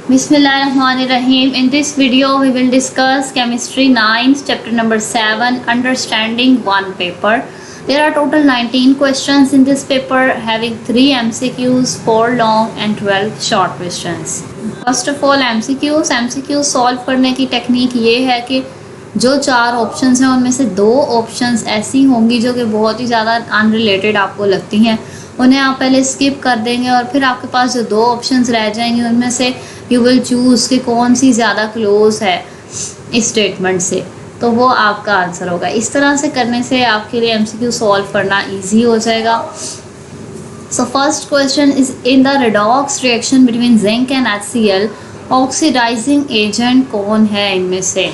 Bismillahirrahmanirrahim. In this video, we will discuss Chemistry 9, chapter number 7, Understanding 1 paper. There are total 19 questions in this paper, having 3 MCQs, 4 long and 12 short questions. First of all, MCQs solve करने की technique ये है कि जो 4 options हैं उनमें से 2 options ऐसी होंगी जो कि बहुत ही ज़्यादा अनरिलेटेड आपको लगती हैं, उन्हें आप पहले स्किप कर देंगे और फिर आपके पास जो 2 ऑप्शंस रह जाएंगे उनमें से यू विल चूज़ कि कौन सी ज़्यादा क्लोज है इस स्टेटमेंट से, तो वो आपका आंसर होगा। इस तरह से करने से आपके लिए MCQ सॉल्व करना ईजी हो जाएगा। So first question is in the redox reaction between zinc and HCl oxidising agent कौन है इनमें से।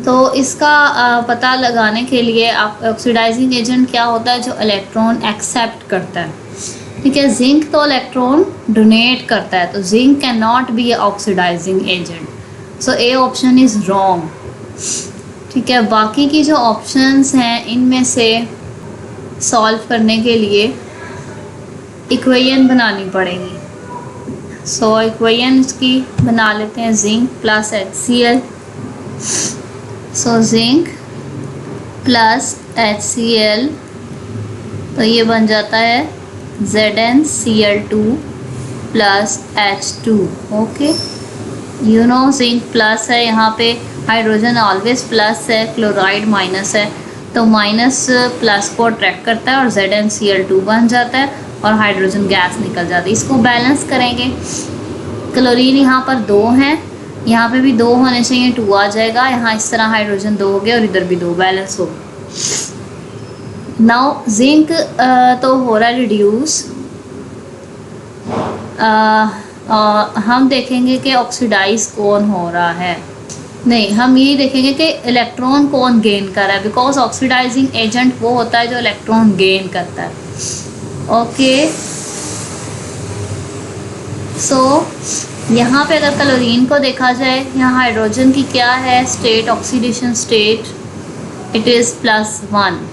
तो इसका पता लगाने के लिए आप ऑक्सीडाइजिंग एजेंट क्या होता है, जो इलेक्ट्रॉन एक्सेप्ट करता है। ठीक है, जिंक तो इलेक्ट्रॉन डोनेट करता है, तो zinc can not be oxidising agent, so A option is wrong. ठीक है, बाकी की जो ऑप्शंस हैं इनमें से सॉल्व करने के लिए इक्वेशन बनानी पड़ेगी। सो इक्वेशन इसकी बना लेते हैं, zinc plus HCl। So zinc plus HCl, तो ये बन जाता है ZnCl2 plus H2। Okay, you know zinc plus है, यहाँ पे हाइड्रोजन ऑलवेज प्लस है, क्लोराइड माइनस है, तो माइनस प्लस को अट्रैक्ट करता है और ZnCl2 बन जाता है और हाइड्रोजन गैस निकल जाती है। इसको बैलेंस करेंगे, क्लोरीन यहाँ पर 2 हैं, यहाँ पे भी 2 होने चाहिए, 2 आ जाएगा। यहाँ इस तरह हाइड्रोजन 2 हो गया और इधर भी 2, बैलेंस हो गया। नाउ जिंक तो हो रहा है रिड्यूस, हम देखेंगे कि ऑक्सीडाइज कौन हो रहा है, नहीं हम ये देखेंगे कि इलेक्ट्रॉन कौन गेन कर रहा है, बिकॉज ऑक्सीडाइजिंग एजेंट वो होता है जो इलेक्ट्रॉन गेन करता है। ओके, सो यहाँ पे अगर क्लोरीन को देखा जाए, यहाँ हाइड्रोजन की क्या है state, oxidation state, it is +1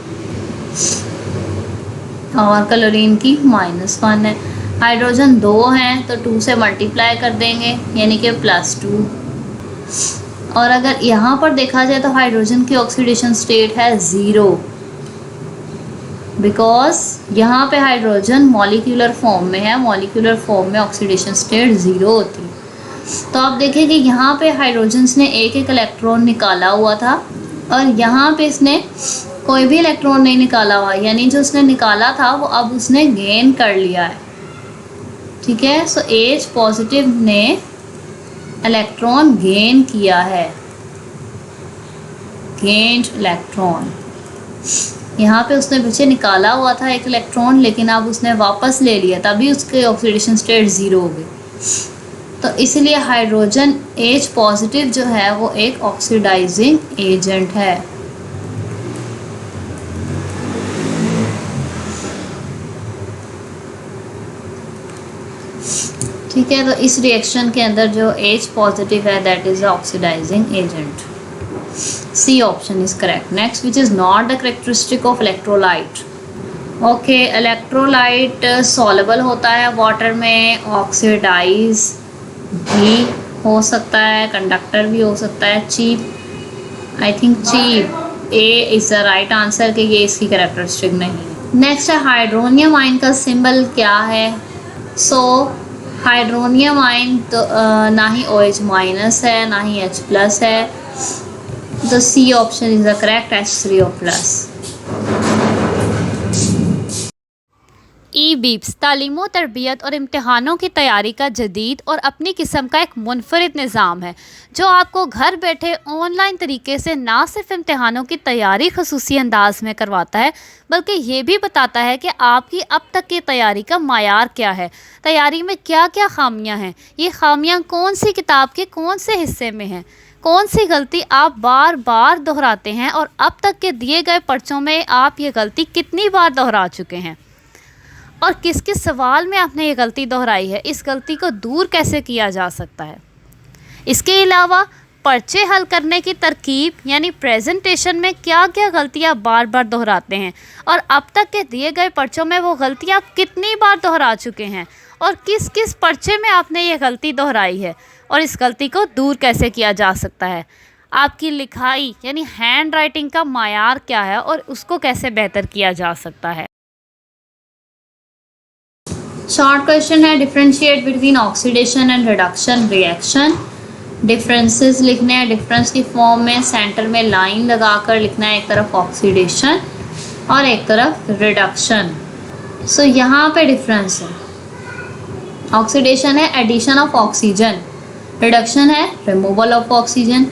और क्लोरीन की -1 है। हाइड्रोजन 2 हैं तो 2 से मल्टीप्लाई कर देंगे यानी कि +2। और अगर यहाँ पर देखा जाए तो हाइड्रोजन की ऑक्सीडेशन स्टेट है 0, बिकॉज यहाँ पे हाइड्रोजन मॉलिक्यूलर फॉर्म में है, मॉलिक्यूलर फॉर्म में ऑक्सीडेशन स्टेट 0 होती है। तो आप देखें कि यहाँ पे हाइड्रोजन्स ने एक एक इलेक्ट्रॉन निकाला हुआ था और यहाँ पे इसने कोई भी इलेक्ट्रॉन नहीं निकाला हुआ, यानी जो उसने निकाला था वो अब उसने गेन कर लिया है। ठीक है, सो H पॉजिटिव ने इलेक्ट्रॉन गेन किया है, गेन्ड इलेक्ट्रॉन। यहाँ पे उसने पीछे निकाला हुआ था एक इलेक्ट्रॉन, लेकिन अब उसने वापस ले लिया, तभी उसके ऑक्सीडेशन स्टेट 0 हो गई। तो इसलिए हाइड्रोजन H पॉजिटिव जो है वो एक ऑक्सीडाइजिंग एजेंट है। ठीक है, तो इस रिएक्शन के अंदर जो H पॉजिटिव है that is oxidising agent. C option is correct. Next, which is not the characteristic of electrolyte. Okay, electrolyte soluble होता है वाटर में, ऑक्सीडाइज भी हो सकता है, कंडक्टर भी हो सकता है, cheap, I think cheap A is the right answer कि ये इसकी कैरेक्टरिस्टिक नहीं है। नेक्स्ट है हाइड्रोनियम आयन का सिंबल क्या है। सो हाइड्रोनियम आयन तो ना ही OH माइनस है ना ही H प्लस है, तो C option is the correct, H3O plus. ई-बीप्स तालीमो तरबियत और इम्तहानों की तैयारी का जदीद और अपनी किस्म का एक मुनफरिद निज़ाम है जो आपको घर बैठे ऑनलाइन तरीके से ना सिर्फ इम्तहानों की तैयारी खसूसी अंदाज में करवाता है, बल्कि ये भी बताता है कि आपकी अब तक की तैयारी का मायार क्या है, तैयारी में क्या क्या खामियां हैं, ये खामियां कौन सी किताब के कौन से हिस्से में हैं, कौन सी गलती आप बार बार दोहराते हैं और अब तक के दिए गए पर्चों में आप ये गलती कितनी बार दोहरा चुके हैं और किस किस सवाल में आपने ये गलती दोहराई है, इस गलती को दूर कैसे किया जा सकता है। इसके अलावा पर्चे हल करने की तरकीब यानी प्रेजेंटेशन में क्या क्या गलतियां बार बार दोहराते हैं और अब तक के दिए गए पर्चों में वो गलतियां कितनी बार दोहरा चुके हैं और किस किस पर्चे में आपने ये गलती दोहराई है और इस गलती को दूर कैसे किया जा सकता है। आपकी लिखाई यानी हैंड राइटिंग का मायार क्या है और उसको कैसे बेहतर किया जा सकता है। शॉर्ट क्वेश्चन है, differentiate between oxidation and reduction reaction. Differences लिखने हैं, डिफरेंस की फॉर्म में सेंटर में लाइन लगाकर लिखना है, एक तरफ ऑक्सीडेशन और एक तरफ रिडक्शन। सो यहाँ पे डिफरेंस है, ऑक्सीडेशन है एडिशन ऑफ ऑक्सीजन, रिडक्शन है रिमूवल ऑफ ऑक्सीजन।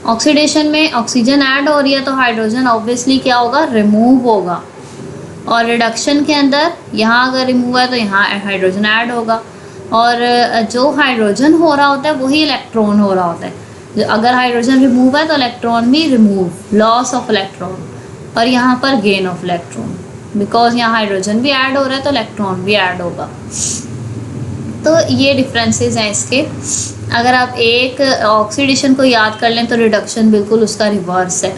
ऑक्सीडेशन में ऑक्सीजन ऐड हो रही है तो हाइड्रोजन ऑब्वियसली क्या होगा, रिमूव होगा, और रिडक्शन के अंदर यहाँ अगर रिमूव है तो यहाँ हाइड्रोजन ऐड होगा, और जो हाइड्रोजन हो रहा होता है वही इलेक्ट्रॉन हो रहा होता है। अगर हाइड्रोजन रिमूव है तो इलेक्ट्रॉन भी रिमूव, लॉस ऑफ इलेक्ट्रॉन, और यहाँ पर गेन ऑफ इलेक्ट्रॉन, बिकॉज यहाँ हाइड्रोजन भी ऐड हो रहा है तो इलेक्ट्रॉन भी ऐड होगा। तो ये डिफरेंसेस हैं इसके। अगर आप एक ऑक्सीडेशन को याद कर लें तो रिडक्शन बिल्कुल उसका रिवर्स है,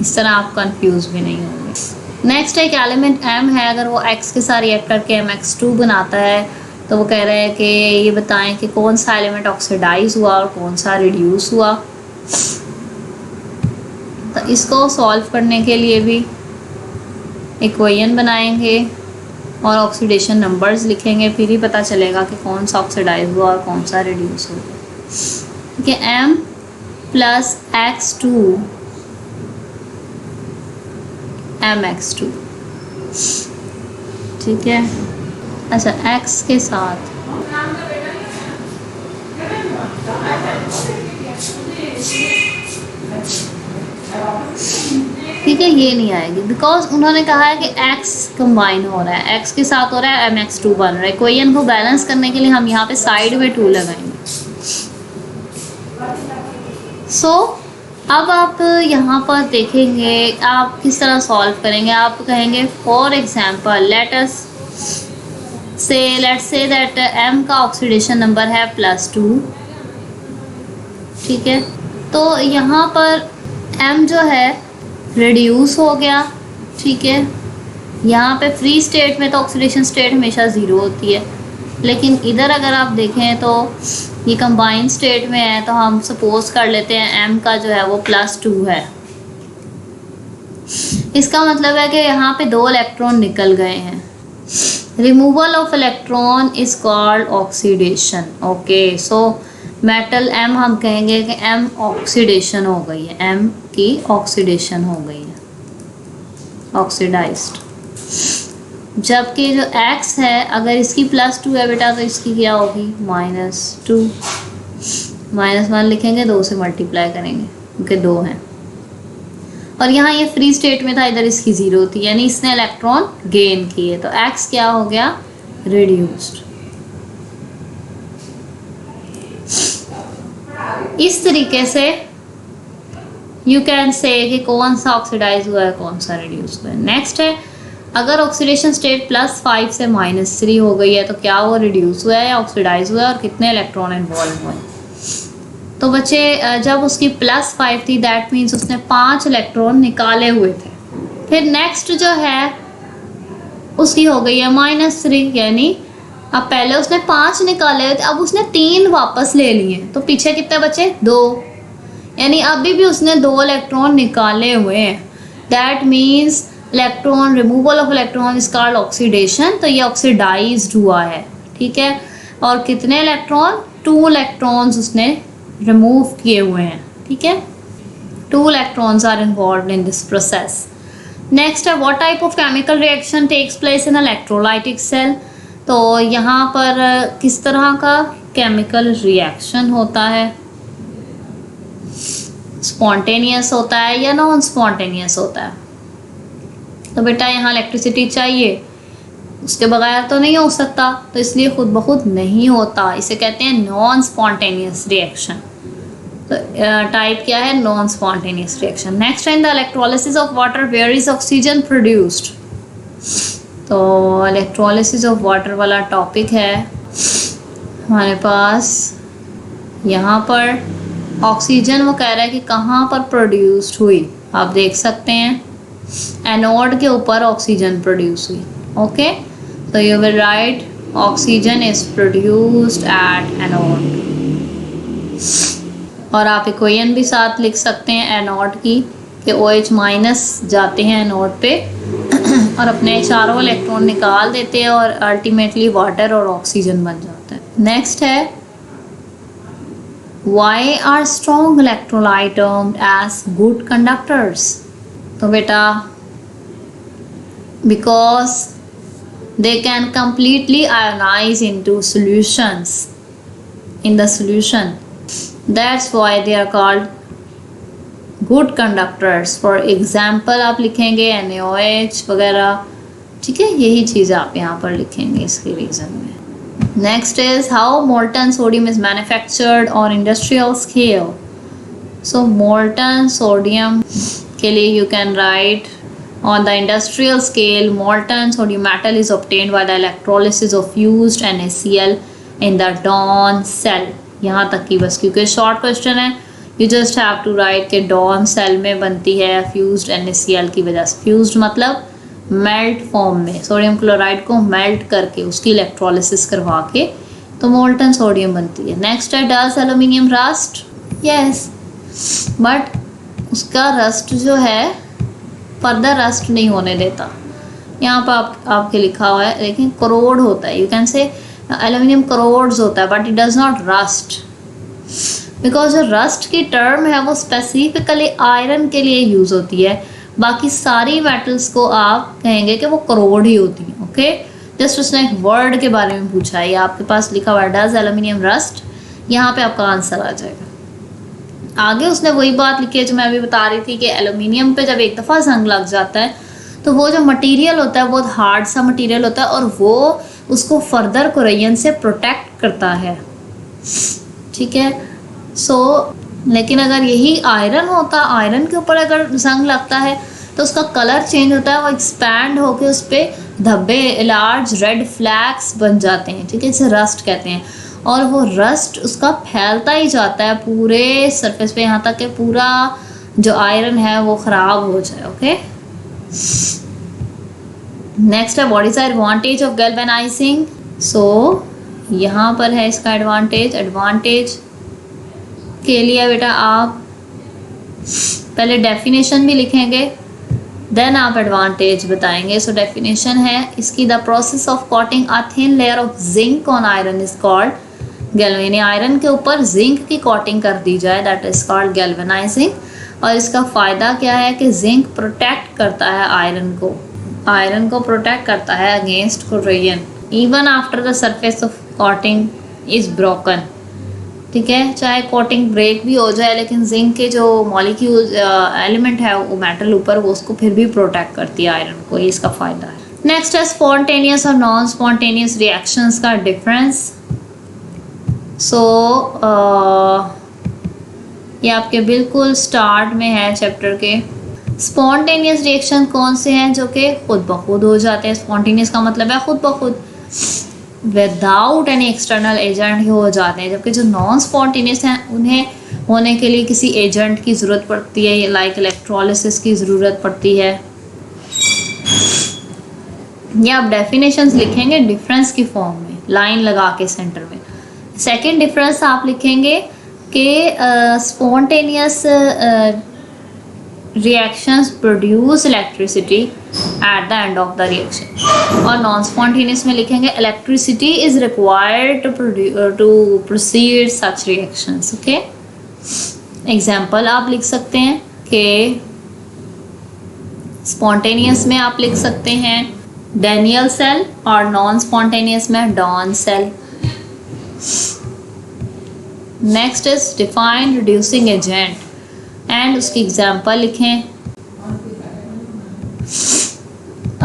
इस तरह आप कंफ्यूज भी नहीं होंगे। नेक्स्ट एक एलिमेंट m है, अगर वो x के साथ रिएक्ट करके mx2 बनाता है तो वो कह रहे हैं कि ये बताएं कि कौन सा एलिमेंट ऑक्सीडाइज हुआ और कौन सा रिड्यूस हुआ। तो इसको सॉल्व करने के लिए भी इक्वेशन बनाएंगे और ऑक्सीडेशन नंबर्स लिखेंगे, फिर ही पता चलेगा कि कौन सा ऑक्सीडाइज हुआ और कौन सा रिड्यूस हुआ। ठीक है, m प्लस x2 mx2, ठीक है। अच्छा, x के साथ ठीक है, ये नहीं आएगी बिकॉज उन्होंने कहा है कि x कंबाइन हो रहा है, x के साथ हो रहा है, mx2 बन रहा है। इक्वेशन को बैलेंस करने के लिए हम यहाँ पे साइड में 2 लगाएंगे। सो अब आप यहाँ पर देखेंगे आप किस तरह सॉल्व करेंगे। आप कहेंगे for example let's say that m का ऑक्सीडेशन नंबर है +2, ठीक है। तो यहाँ पर m जो है रिड्यूस हो गया, ठीक है। यहाँ पे फ्री स्टेट में तो ऑक्सीडेशन स्टेट हमेशा 0 होती है, लेकिन इधर अगर आप देखें तो ये कंबाइंड स्टेट में है, तो हम सपोज कर लेते हैं m का जो है वो +2 है। इसका मतलब है कि यहाँ पे 2 इलेक्ट्रॉन निकल गए हैं। Removal of electron is called oxidation. Okay, so metal m हम कहेंगे कि m ऑक्सीडेशन हो गई है, m की ऑक्सीडेशन हो गई है, ऑक्सीडाइज्ड। जबकि जो x है अगर इसकी +2 है बेटा तो इसकी क्या होगी -2, -1 लिखेंगे, 2 से मल्टीप्लाई करेंगे क्योंकि 2 हैं, और यहाँ ये फ्री स्टेट में था, इधर इसकी 0 थी, यानी इसने इलेक्ट्रॉन गेन किए, तो x क्या हो गया, रिड्यूस्ड। इस तरीके से यू कैन से कि कौन सा ऑक्सीडाइज हुआ है कौन सा रिड्यूस हुआ है। नेक्स्ट है, अगर ऑक्सीडेशन स्टेट +5 से -3 हो गई है तो क्या वो रिड्यूस हुआ है या ऑक्सीडाइज हुआ है और कितने इलेक्ट्रॉन इन्वॉल्व हुए। तो बच्चे जब उसकी +5 थी दैट मीन्स उसने 5 इलेक्ट्रॉन निकाले हुए थे। फिर नेक्स्ट जो है उसकी हो गई है -3, यानी अब पहले उसने 5 निकाले हुए थे, अब उसने 3 वापस ले लिए, तो पीछे कितने बचे, 2, यानी अभी भी उसने 2 इलेक्ट्रॉन निकाले हुए हैं। That means electron, removal of electron is called oxidation, तो ये ऑक्सीडाइज्ड हुआ है, ठीक है। और कितने इलेक्ट्रॉन, 2 इलेक्ट्रॉन्स उसने रिमूव किए हुए हैं, ठीक है। 2 electrons are involved in this process. Next है, what type of chemical reaction takes place in electrolytic cell. तो यहाँ पर किस तरह का केमिकल रिएक्शन होता है, स्पॉन्टेनियस होता है या नॉन स्पॉन्टेनियस होता है। तो बेटा यहाँ इलेक्ट्रिसिटी चाहिए, उसके बगैर तो नहीं हो सकता, तो इसलिए खुद ब खुद नहीं होता, इसे कहते हैं नॉन स्पॉन्टेनियस रिएक्शन। तो टाइप क्या है, non spontaneous reaction. Next in the electrolysis of water where is oxygen produced. तो इलेक्ट्रोलिसिस ऑफ वाटर वाला टॉपिक है हमारे पास। यहाँ पर ऑक्सीजन वो कह रहा है कि कहाँ पर प्रोड्यूस्ड हुई, आप देख सकते हैं एनोड के ऊपर ऑक्सीजन प्रोड्यूस हुई। ओके, तो you will write oxygen is produced at anode. और आप इक्वेशन भी साथ लिख सकते हैं एनोड की कि OH माइनस जाते हैं एनोड पे और अपने चारों इलेक्ट्रॉन निकाल देते हैं और अल्टीमेटली वाटर और ऑक्सीजन बन जाता है। नेक्स्ट है why are strong electrolyte termed as good conductors. तो बेटा because they can completely ionize into solutions in the solution, that's why they are called good conductors। for example आप लिखेंगे NaOH वगैरह, ठीक है, यही चीज़ आप यहाँ पर लिखेंगे इसके रीज़न में। Next is how molten sodium is manufactured on industrial scale। so molten sodium के लिए you can write on the industrial scale molten sodium metal is obtained by the electrolysis of fused NaCl in the Dawn cell। यहाँ तक की बस, क्योंकि short question है, you just have to write कि Dawn cell में बनती है fused NaCl की वजह से। fused मतलब मेल्ट फॉर्म में, सोडियम क्लोराइड को मेल्ट करके उसकी इलेक्ट्रोलिसिस करवा के तो मोल्टन सोडियम बनती है। नेक्स्ट है does aluminium rust. Yes, but उसका रस्ट जो है फर्दर रस्ट नहीं होने देता। यहाँ पर आपके लिखा हुआ है, लेकिन करोड होता है, you can say aluminium crores होता है, but it does not rust. Because जो रस्ट की टर्म है वो स्पेसिफिकली आयरन के लिए यूज़ होती है, बाकी सारी मेटल्स को आप कहेंगे कि वो करोड ही होती हैं। ओके, जस्ट उसने एक वर्ड के बारे में पूछा है, आपके पास लिखा हुआ है डज एल्यूमिनियम रस्ट, यहाँ पे आपका आंसर आ जाएगा। आगे उसने वही बात लिखी है जो मैं अभी बता रही थी कि एल्यूमिनियम पे जब एक दफ़ा जंग लग जाता है तो वो जो मटेरियल होता है बहुत हार्ड सा मटेरियल होता है और वो उसको फर्दर कोरोजन से प्रोटेक्ट करता है, ठीक है। लेकिन अगर यही आयरन होता, आयरन के ऊपर अगर जंग लगता है तो उसका कलर चेंज होता है, वो एक्सपैंड होकर उस पर धब्बे, लार्ज रेड फ्लैग्स बन जाते हैं, ठीक है, इसे रस्ट कहते हैं। और वो रस्ट उसका फैलता ही जाता है पूरे सरफेस पे, यहाँ तक कि पूरा जो आयरन है वो ख़राब हो जाए। ओके, नेक्स्ट है what is the advantage of galvanising. So यहाँ पर है इसका एडवांटेज के लिए बेटा आप पहले डेफिनेशन भी लिखेंगे, देन आप एडवांटेज बताएंगे। सो डेफिनेशन है इसकी, the process of coating a thin layer of zinc on iron is called galvanising. Iron के ऊपर जिंक की कोटिंग कर दी जाए, दैट इज कॉल्ड गैल्वेनाइजिंग। और इसका फ़ायदा क्या है कि जिंक प्रोटेक्ट करता है आयरन को प्रोटेक्ट करता है against corrosion even after the surface of coating is broken, ठीक है, चाहे कोटिंग ब्रेक भी हो जाए लेकिन जिंक के जो मॉलिक्यूल एलिमेंट है वो मेटल ऊपर, वो उसको फिर भी प्रोटेक्ट करती है आयरन को, ये इसका फ़ायदा है। नेक्स्ट है स्पॉन्टेनियस और नॉन स्पॉन्टेनियस रिएक्शंस का डिफरेंस। ये आपके बिल्कुल स्टार्ट में है चैप्टर के। स्पॉन्टेनियस रिएक्शन कौन से हैं जो कि खुद ब खुद हो जाते हैं। स्पॉन्टेनियस का मतलब है खुद ब खुद, विदाउट एनी एक्सटर्नल एजेंट ही हो जाते हैं, जबकि जो नॉन स्पॉन्टेनियस हैं उन्हें होने के लिए किसी एजेंट की ज़रूरत पड़ती है, लाइक इलेक्ट्रोलिसिस की ज़रूरत पड़ती है। ये आप डेफिनेशंस लिखेंगे डिफरेंस की फॉर्म में, लाइन लगा के सेंटर में। सेकेंड डिफरेंस आप लिखेंगे कि spontaneous reactions produce electricity at the end of the reaction, और नॉन स्पॉन्टेनियस में लिखेंगे electricity is required to proceed such reactions। Okay, example आप लिख सकते हैं कि स्पॉन्टेनियस में आप लिख सकते हैं डैनियल सेल और नॉन स्पॉन्टेनियस में डॉन cell. Next is define reducing agent and उसकी एग्जाम्पल लिखें।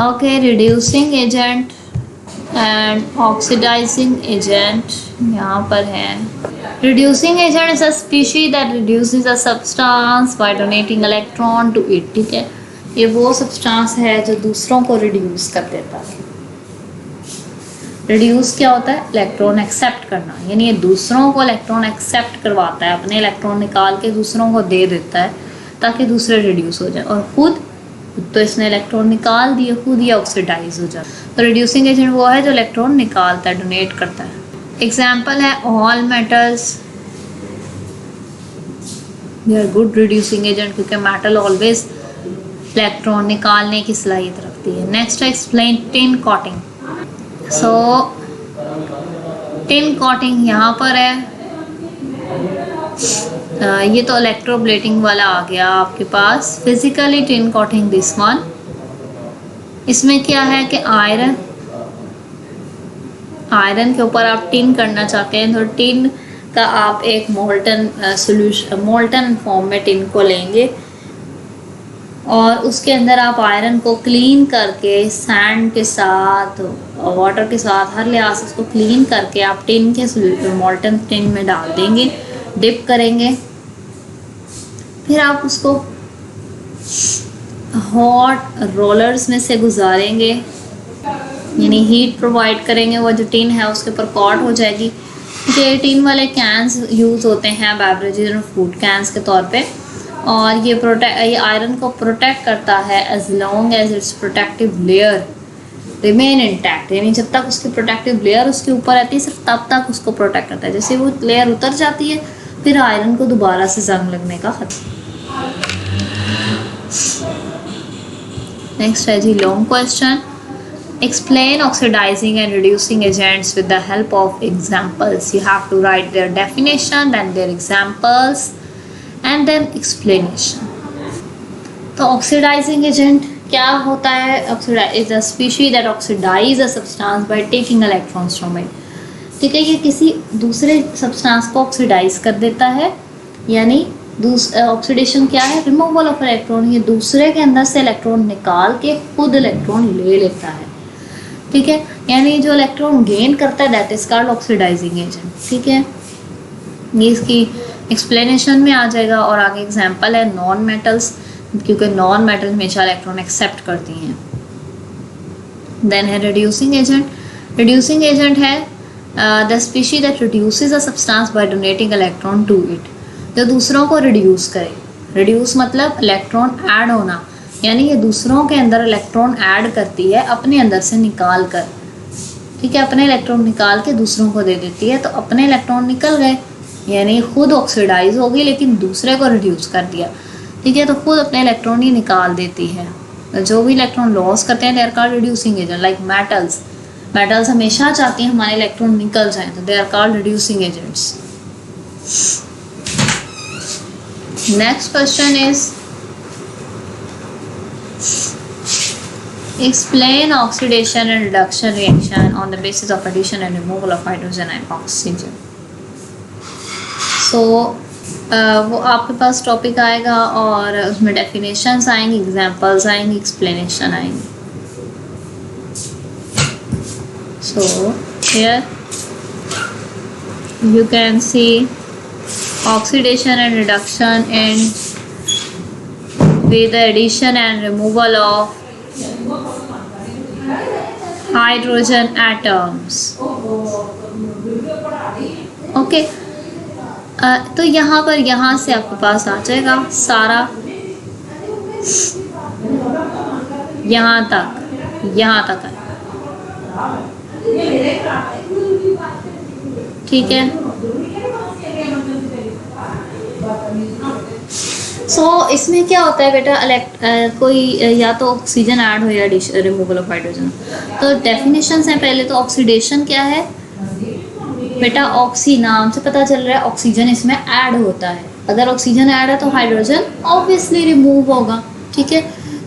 Okay, reducing agent and oxidising agent यहाँ पर है। Reducing agent is a species that reduces a substance by donating electron to it, ठीक है, ये वो सब्सटेंस है जो दूसरों को रिड्यूस कर देता है। रिड्यूस क्या होता है? इलेक्ट्रॉन एक्सेप्ट करना, यानी ये दूसरों को इलेक्ट्रॉन एक्सेप्ट करवाता है, अपने इलेक्ट्रॉन निकाल के दूसरों को दे देता है ताकि दूसरे रिड्यूस हो जाए, और खुद तो इसने इलेक्ट्रॉन निकाल दिए, खुद ही ऑक्सीडाइज हो जाता है। तो रिड्यूसिंग एजेंट वो है जो इलेक्ट्रॉन निकालता है, डोनेट करता है। एग्जाम्पल है all metals, they are good reducing agent क्योंकि मेटल ऑलवेज इलेक्ट्रॉन निकालने की सलाहियत रखती है। Next explain tin coating. So tin coating यहाँ पर है, ये तो इलेक्ट्रोप्लेटिंग वाला आ गया आपके पास। Physically tin coating this one, इसमें क्या है कि आयरन के ऊपर आप टिन करना चाहते हैं, तो टिन का आप एक मोल्टन सोल्यूशन, मोल्टन फॉर्म में टिन को लेंगे और उसके अंदर आप आयरन को क्लीन करके सैंड के साथ, वाटर के साथ, हर लिहाज से उसको क्लीन करके आप टिन के मोल्टन टिन में डाल देंगे, डिप करेंगे। फिर आप उसको हॉट रोलर्स में से गुजारेंगे, यानी हीट प्रोवाइड करेंगे, वो जो टिन है उसके ऊपर कॉट हो जाएगी। क्योंकि टिन वाले कैंस यूज़ होते हैं बेवरेजेस और फूड कैंस के तौर पे, और ये आयरन को प्रोटेक्ट करता है as long as it's protective layer remain intact, यानी जब तक उसकी प्रोटेक्टिव लेयर उसके ऊपर रहती है सिर्फ तब तक उसको प्रोटेक्ट करता है। जैसे वो लेयर उतर जाती है फिर आयरन को दोबारा से जंग लगने का खतरा। नेक्स्ट है जी long question. Explain oxidizing and reducing agents with the help of examples. You have to write their definition, then their examples, and then explanation. तो oxidizing agent क्या होता है? Oxidize is a species that oxidize a substance by taking electrons from it. ठीक है, ये किसी दूसरे substance को ऑक्सीडाइज कर देता है, यानी ऑक्सीडेशन क्या है? Removal of electron. ये दूसरे के अंदर से इलेक्ट्रॉन निकाल के खुद इलेक्ट्रॉन ले लेता है। ठीक है, यानी जो इलेक्ट्रॉन गेन करता है that is called oxidising agent. ठीक है, ये इसकी एक्सप्लेनेशन में आ जाएगा। और आगे एग्जांपल है नॉन मेटल्स, क्योंकि नॉन मेटल हमेशा इलेक्ट्रॉन एक्सेप्ट करती हैं। देन है रिड्यूसिंग एजेंट। रिड्यूसिंग एजेंट है the species that reduces a substance by donating electron to it, जो दूसरों को रिड्यूस करे। रिड्यूस मतलब इलेक्ट्रॉन ऐड होना, यानी ये दूसरों के अंदर इलेक्ट्रॉन ऐड करती है अपने अंदर से निकाल कर। ठीक है, अपने इलेक्ट्रॉन निकाल के दूसरों को दे देती है, तो अपने इलेक्ट्रॉन निकल गए, यानी खुद ऑक्सीडाइज हो गई लेकिन दूसरे को रिड्यूस कर दिया। ठीक है, तो खुद अपने इलेक्ट्रॉन ही निकाल देती है। तो जो भी इलेक्ट्रॉन लॉस करते हैं they are called reducing agent. Like metals हमेशा चाहती हैं हमारे इलेक्ट्रॉन निकल जाएं, तो they are called reducing agents. Next question is explain oxidation and reduction reaction on the basis of addition and removal of hydrogen and oxygen. So वो आपके पास topic आएगा और उसमें डेफिनेशंस आएंगी, एग्जांपल्स आएंगी, एक्सप्लेनेशन आएंगी। So here you can see oxidation and reduction and with the addition and removal of hydrogen atoms. Okay, तो यहाँ से आपके पास आ जाएगा सारा, यहाँ तक है। ठीक है, इसमें क्या होता है बेटा, कोई या तो ऑक्सीजन ऐड हो या रिमूवल ऑफ हाइड्रोजन। तो डेफिनेशंस हैं। पहले तो ऑक्सीडेशन क्या है बेटा, ऑक्सी नाम से पता चल रहा है ऑक्सीजन इसमें ऐड होता है। अगर ऑक्सीजन ऐड है तो हाइड्रोजन ऑब्वियसली रिमूव होगा। ठीक है,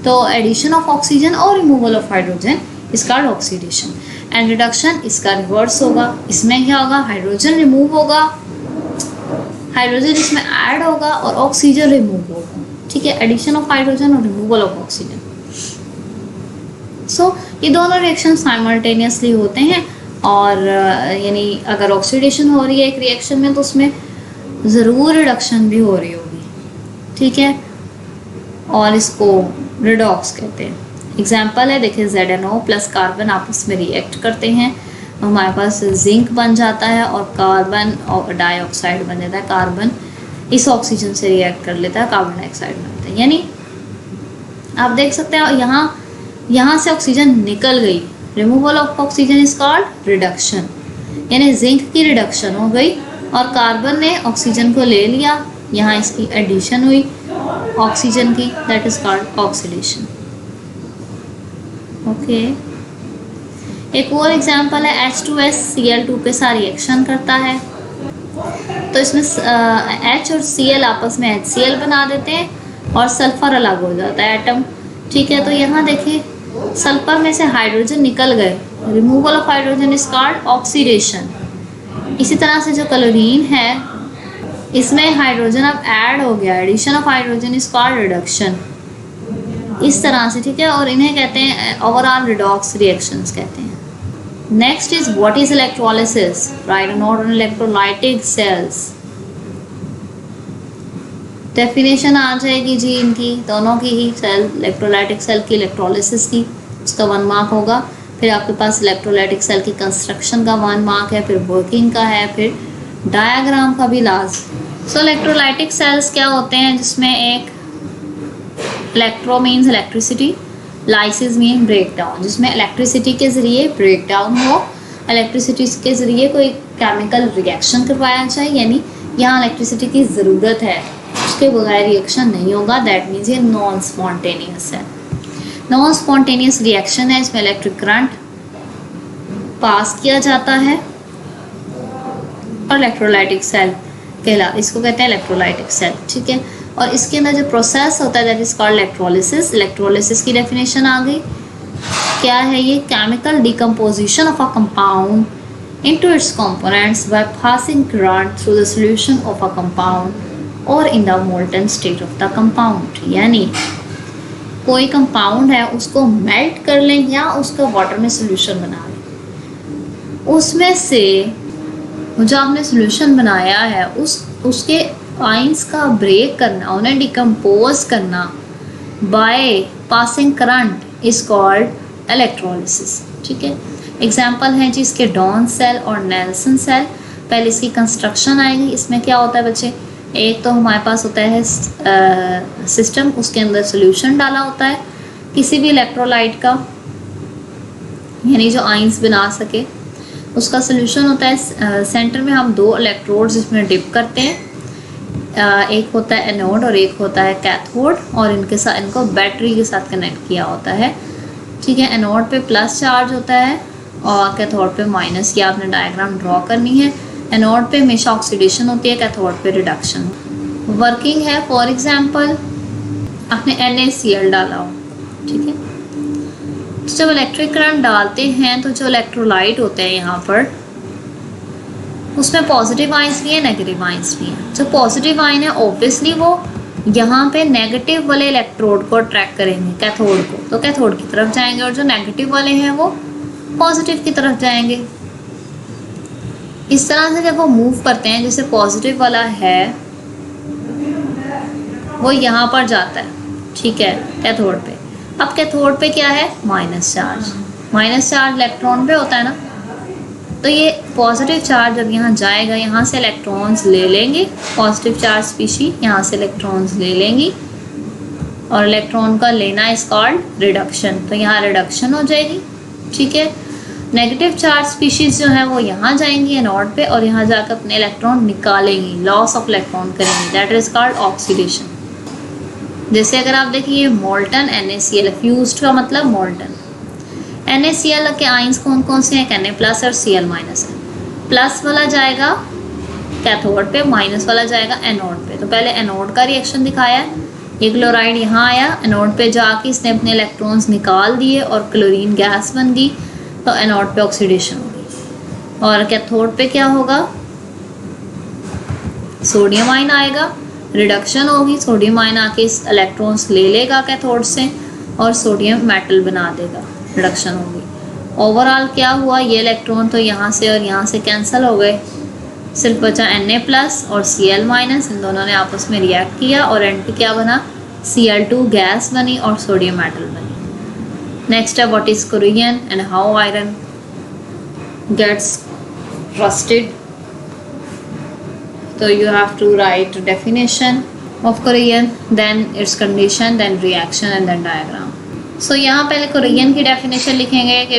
तो एडिशन ऑफ ऑक्सीजन और removal of hydrogen is called oxidation. And reduction इसका रिवर्स होगा। इसमें क्या होगा, हाइड्रोजन रिमूव होगा, हाइड्रोजन इसमें ऐड होगा और ऑक्सीजन रिमूव होगा। ठीक है, एडिशन ऑफ हाइड्रोजन और रिमूवल ऑफ ऑक्सीजन। सो ये दोनों रिएक्शन साइमल्टेनियसली होते हैं, और यानी अगर ऑक्सीडेशन हो रही है एक रिएक्शन में तो उसमें ज़रूर रिडक्शन भी हो रही होगी। ठीक है, और इसको रिडॉक्स कहते हैं। एग्जाम्पल है, देखिए ZNO प्लस कार्बन आपस में रिएक्ट करते हैं, हमारे पास जिंक बन जाता है और कार्बन और डाइऑक्साइड बन जाता है। कार्बन इस ऑक्सीजन से रिएक्ट कर लेता है, कार्बन डाइऑक्साइड बनता है। यानी आप देख सकते हैं यहाँ से ऑक्सीजन निकल गई। Removal of oxygen is called reduction, यानी जिंक की रिडक्शन हो गई और कार्बन ने ऑक्सीजन को ले लिया, यहाँ इसकी एडिशन हुई ऑक्सीजन की, that is called oxidation. Okay, एक और एग्जांपल है H2S Cl2 के साथ रिएक्शन करता है, तो इसमें H और Cl आपस में HCl बना देते हैं और सल्फर अलग हो जाता है एटम। ठीक है, तो यहाँ देखिए सल्फर में से हाइड्रोजन निकल गए, removal of hydrogen is called oxidation. इसी तरह से जो क्लोरीन है इसमें हाइड्रोजन अब ऐड हो गया, addition of hydrogen is called reduction. इस तरह से, ठीक है, और इन्हें कहते हैं ओवरऑल रिडॉक्स रिएक्शंस कहते हैं। Next is what is electrolysis, write a note on electrolytic cells. Definition आ जाएगी जी इनकी दोनों की ही, सेल इलेक्ट्रोलाइटिक सेल की, इलेक्ट्रोलिसिस की, उसका 1 मार्क होगा। फिर आपके पास इलेक्ट्रोलाइटिक सेल की कंस्ट्रक्शन का 1 मार्क है, फिर वर्किंग का है, फिर डायग्राम का भी लास्ट। सो इलेक्ट्रोलाइटिक सेल्स क्या होते हैं, जिसमें एक electro means electricity, lysis mean break down, जिसमें इलेक्ट्रिसिटी के ज़रिए ब्रेक डाउन हो, इलेक्ट्रिसिटी के ज़रिए कोई केमिकल रिएक्शन करवाया जाए, यानी यहाँ इलेक्ट्रिसिटी की ज़रूरत है, उसके बगैर रिएक्शन नहीं होगा, दैट मीन्स ये नॉन स्पॉन्टेनियस है। नॉन स्पॉन्टेनियस रिएक्शन है, इसमें इलेक्ट्रिक करंट पास किया जाता है और इलेक्ट्रोलाइटिक सेल कहला, इसको कहते हैं इलेक्ट्रोलाइटिक सेल। ठीक है, और इसके अंदर जो प्रोसेस होता है that is called electrolysis. Electrolysis की डेफिनेशन आ गई, क्या है ये, chemical decomposition of a compound into its components by passing current through the solution of a compound और in the molten state of the compound. यानी कोई कंपाउंड है उसको मेल्ट कर लें या उसका वाटर में सोल्यूशन बना लें, उसमें से जो आपने सोल्यूशन बनाया है उसके आइंस का ब्रेक करना, उन्हें डिकम्पोज करना bye passing current is called electrolysis. ठीक है, एग्जांपल हैं जी इसके डॉन सेल और नेल्सन सेल। पहले इसकी कंस्ट्रक्शन आएगी, इसमें क्या होता है बच्चे, एक तो हमारे पास होता है सिस्टम, उसके अंदर सोल्यूशन डाला होता है किसी भी इलेक्ट्रोलाइट का, यानी जो आइंस बना सके, उसका सोल्यूशन होता है। सेंटर में हम 2 इलेक्ट्रोड्स इसमें डिप करते हैं, एक होता है एनोड और एक होता है कैथोड, और इनको बैटरी के साथ कनेक्ट किया होता है। ठीक है, एनोड पे प्लस चार्ज होता है और कैथोड पे माइनस। ये आपने डायग्राम ड्रॉ करनी है। एनोड पे हमेशा ऑक्सीडेशन होती है, कैथोड पे रिडक्शन। वर्किंग है, फॉर एग्जांपल आपने NaCl डाला हो, ठीक है, तो जब इलेक्ट्रिक करंट डालते हैं तो जो इलेक्ट्रोलाइट होते हैं यहाँ पर, उसमें पॉजिटिव आइंस भी है, नेगेटिव आइंस भी हैं। जो पॉजिटिव आइन है ऑब्वियसली वो यहाँ पे नेगेटिव वाले इलेक्ट्रोड को अट्रैक्ट करेंगे, कैथोड को, तो कैथोड की तरफ जाएंगे, और जो नेगेटिव वाले हैं वो पॉजिटिव की तरफ जाएंगे। इस तरह से जब वो मूव करते हैं, जैसे पॉजिटिव वाला है वो यहाँ पर जाता है, ठीक है, कैथोड पे। अब कैथोड पे क्या है, माइनस चार्ज इलेक्ट्रॉन पे होता है ना, तो ये पॉजिटिव चार्ज जब यहाँ जाएगा, यहाँ से इलेक्ट्रॉन्स ले लेंगे, पॉजिटिव चार्ज स्पीशी यहाँ से इलेक्ट्रॉन्स ले लेंगी, और इलेक्ट्रॉन का लेना इज कॉल्ड रिडक्शन, तो यहाँ रिडक्शन हो जाएगी। ठीक है, नेगेटिव चार्ज स्पीशीज जो है वो यहाँ जाएंगी एनोड पे, और यहाँ जाकर अपने इलेक्ट्रॉन निकालेंगी, लॉस ऑफ इलेक्ट्रॉन करेंगी, दैट इज कॉल्ड ऑक्सीडेशन। जैसे अगर आप देखिए मोल्टन NaCl, फ्यूज्ड का मतलब मोल्टन। NaCl के आइंस कौन कौन से हैं, Na+ और Cl- है। प्लस वाला जाएगा कैथोड पे, माइनस वाला जाएगा एनोड पे। तो पहले एनोड का रिएक्शन दिखाया, ये क्लोराइड यहाँ आया, एनोड पे जाके इसने अपने इलेक्ट्रॉन्स निकाल दिए और क्लोरीन गैस बन गई, तो एनोड पे ऑक्सीडेशन होगी। और कैथोड पे क्या होगा, सोडियम आयन आएगा, रिडक्शन होगी, सोडियम आयन आके इस इलेक्ट्रॉन्स ले लेगा कैथोड से और सोडियम मेटल बना देगा, रिडक्शन होगी। ओवरऑल क्या हुआ, ये इलेक्ट्रॉन तो यहाँ से और यहाँ से कैंसिल हो गए, सिर्फ बचा Na+ और Cl-, इन दोनों ने आपस में रिएक्ट किया और एंड पे क्या बना, Cl2 गैस बनी और सोडियम मेटल बनी। नेक्स्ट है what is corrosion and how iron gets rusted, तो you have to write definition. of Korean, then its condition, then reaction and then diagram. So यहाँ पहले कोरियन की डेफिनेशन लिखेंगे कि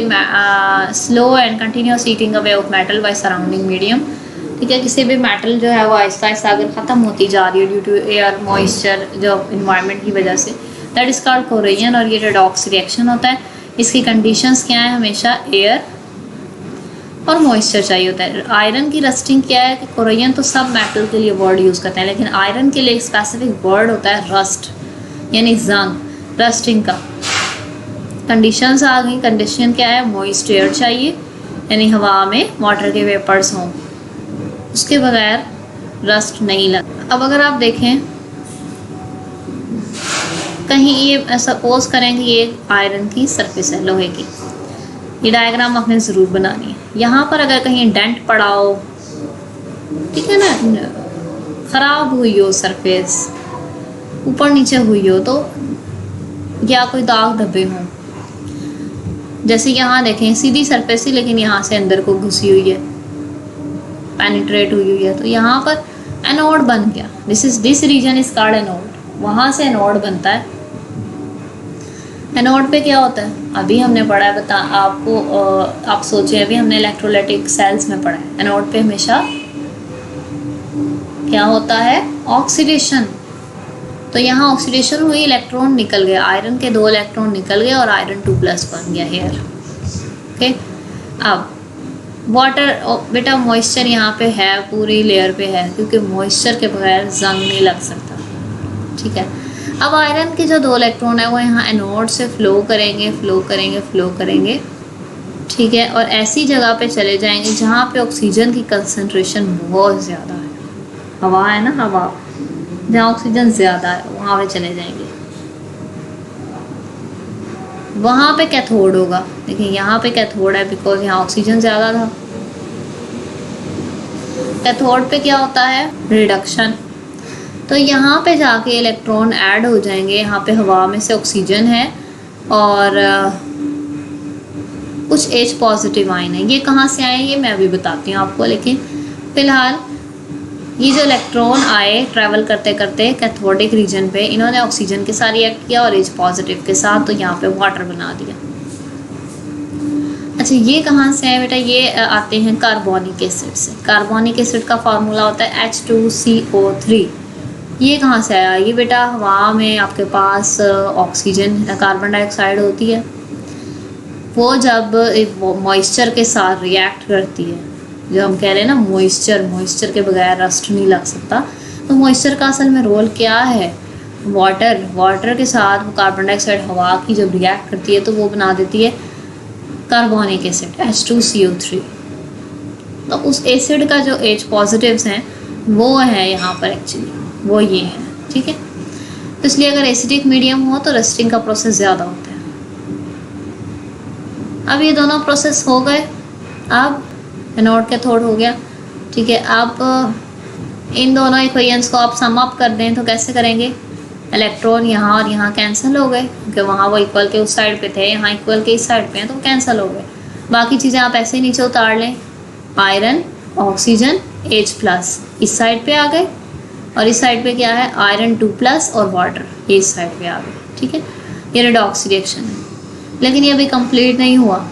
slow and continuous eating away of metal by surrounding medium. ठीक है, किसी भी मेटल जो है वो आहिस्ता आहिस्ता अगर ख़त्म होती जा रही है ड्यू टू एयर मॉइस्चर जो इन्वायरमेंट की वजह से, दैट इज़ कॉल्ड कोरियन। और ये रेडॉक्स रिएक्शन होता है। इसकी कंडीशंस क्या है, हमेशा एयर और मॉइस्चर चाहिए होता है। आयरन की रस्टिंग क्या है कि कोरियन तो सब मेटल के लिए वर्ड यूज़ करते हैं, लेकिन आयरन के लिए एक स्पेसिफिक वर्ड होता है रस्ट, यानी जंग, रस्टिंग का। कंडीशंस आ गई। कंडीशन क्या है, मॉइस्ट एयर चाहिए, यानी हवा में वाटर के वेपर्स हों, उसके बगैर रस्ट नहीं लगता। अब अगर आप देखें कहीं ये सपोज करें कि ये आयरन की सरफेस है, लोहे की, ये डायग्राम आपने ज़रूर बनानी है। यहाँ पर अगर कहीं डेंट पड़ा हो, ठीक है ना, ख़राब हुई हो सरफेस, ऊपर नीचे हुई हो, तो या कोई दाग धब्बे हों, जैसे यहाँ देखें सीधी सरफेस ही लेकिन यहाँ से अंदर को घुसी हुई है, पेनिट्रेट हुई है, तो यहाँ पर एनोड बन गया। This region is called anode. वहाँ से एनोड बनता है। एनोड पे क्या होता है अभी हमने पढ़ा है, बता आपको आप सोचें, अभी हमने इलेक्ट्रोलाइटिक सेल्स में पढ़ा है। एनोड पे हमेशा क्या होता है, ऑक्सीडेशन। तो यहाँ ऑक्सीडेशन हुई, इलेक्ट्रॉन निकल गया, आयरन के 2 इलेक्ट्रॉन निकल गए और आयरन 2+ बन गया हेयर। ओके, अब वाटर बेटा मॉइस्चर यहाँ पे है, पूरी लेयर पे है, क्योंकि मॉइस्चर के बगैर जंग नहीं लग सकता। ठीक है, अब आयरन के जो 2 इलेक्ट्रॉन है वो यहाँ एनोड से फ्लो करेंगे। ठीक है, और ऐसी जगह पे चले जाएंगे जहाँ पे ऑक्सीजन की कंसंट्रेशन बहुत ज़्यादा है। हवा है ना, हवा जहाँ ऑक्सीजन ज़्यादा है वहाँ पे चले जाएंगे। वहाँ पे कैथोड होगा। देखिए यहाँ पे कैथोड है बिकॉज यहाँ ऑक्सीजन ज़्यादा था। कैथोड पे क्या होता है, रिडक्शन। तो यहाँ पे जाके इलेक्ट्रॉन ऐड हो जाएंगे। यहाँ पे हवा में से ऑक्सीजन है और कुछ H+ आयन है। ये कहाँ से आए ये मैं अभी बताती हूँ आपको, लेकिन फ़िलहाल ये जो इलेक्ट्रॉन आए ट्रैवल करते करते कैथोडिक रीजन पे, इन्होंने ऑक्सीजन के साथ रिएक्ट किया और H+ के साथ, तो यहाँ पे वाटर बना दिया। अच्छा, ये कहाँ से है बेटा, ये आते हैं कार्बोनिक एसिड से। कार्बोनिक एसिड का फार्मूला होता है H2CO3। ये कहाँ से आया, ये बेटा हवा में आपके पास ऑक्सीजन, कार्बन डाइऑक्साइड होती है, वो जब मॉइस्चर के साथ रिएक्ट करती है, जो हम कह रहे हैं ना मॉइस्चर के बगैर रस्ट नहीं लग सकता, तो मॉइस्चर का असल में रोल क्या है, वाटर के साथ वो कार्बन डाइऑक्साइड हवा की जब रिएक्ट करती है तो वो बना देती है कार्बोनिक एसिड H2CO3। तो उस एसिड का जो H+ हैं वो है यहाँ पर एक्चुअली, वो ये है। ठीक है, तो इसलिए अगर एसिडिक मीडियम हो तो रस्टिंग का प्रोसेस ज़्यादा होता है। अब ये दोनों प्रोसेस हो गए, अब एनोड कैथोड हो गया। ठीक है, अब इन दोनों इक्वेशंस को आप सम अप कर दें तो कैसे करेंगे, इलेक्ट्रॉन यहाँ और यहाँ कैंसिल हो गए, क्योंकि वहाँ वो इक्वल के उस साइड पे थे, यहाँ इक्वल के इस साइड पे हैं, तो कैंसिल हो गए। बाकी चीज़ें आप ऐसे ही नीचे उतार लें, आयरन, ऑक्सीजन, H+ इस साइड पे आ गए, और इस साइड पे क्या है, आयरन 2+ और वाटर, ये इस साइड पे आ गए। ठीक है, ये रेडॉक्स रिएक्शन है, लेकिन ये अभी कंप्लीट नहीं हुआ।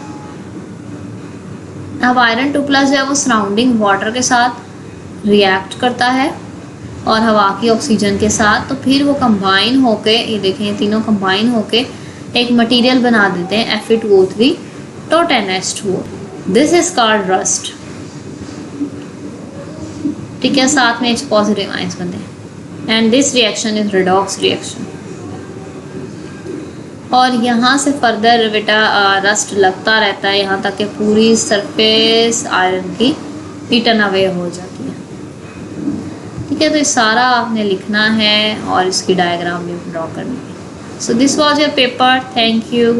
अब आयरन 2+ जो है वो सराउंडिंग वाटर के साथ रिएक्ट करता है और हवा की ऑक्सीजन के साथ, तो फिर वो कंबाइन होके, ये देखें ये तीनों कंबाइन होके एक मटेरियल बना देते हैं Fe2O3 तो 10H2O। This is called rust. ठीक है, साथ में H+ आयंस बनते हैं and this reaction is redox reaction. और यहाँ से फर्दर बेटा रस्ट लगता रहता है यहाँ तक कि पूरी सरफेस आयरन की हीटन अवे हो जाती है। ठीक है, तो ये सारा आपने लिखना है और इसकी डायग्राम भी ड्रॉ करनी है। So this was your paper, thank you.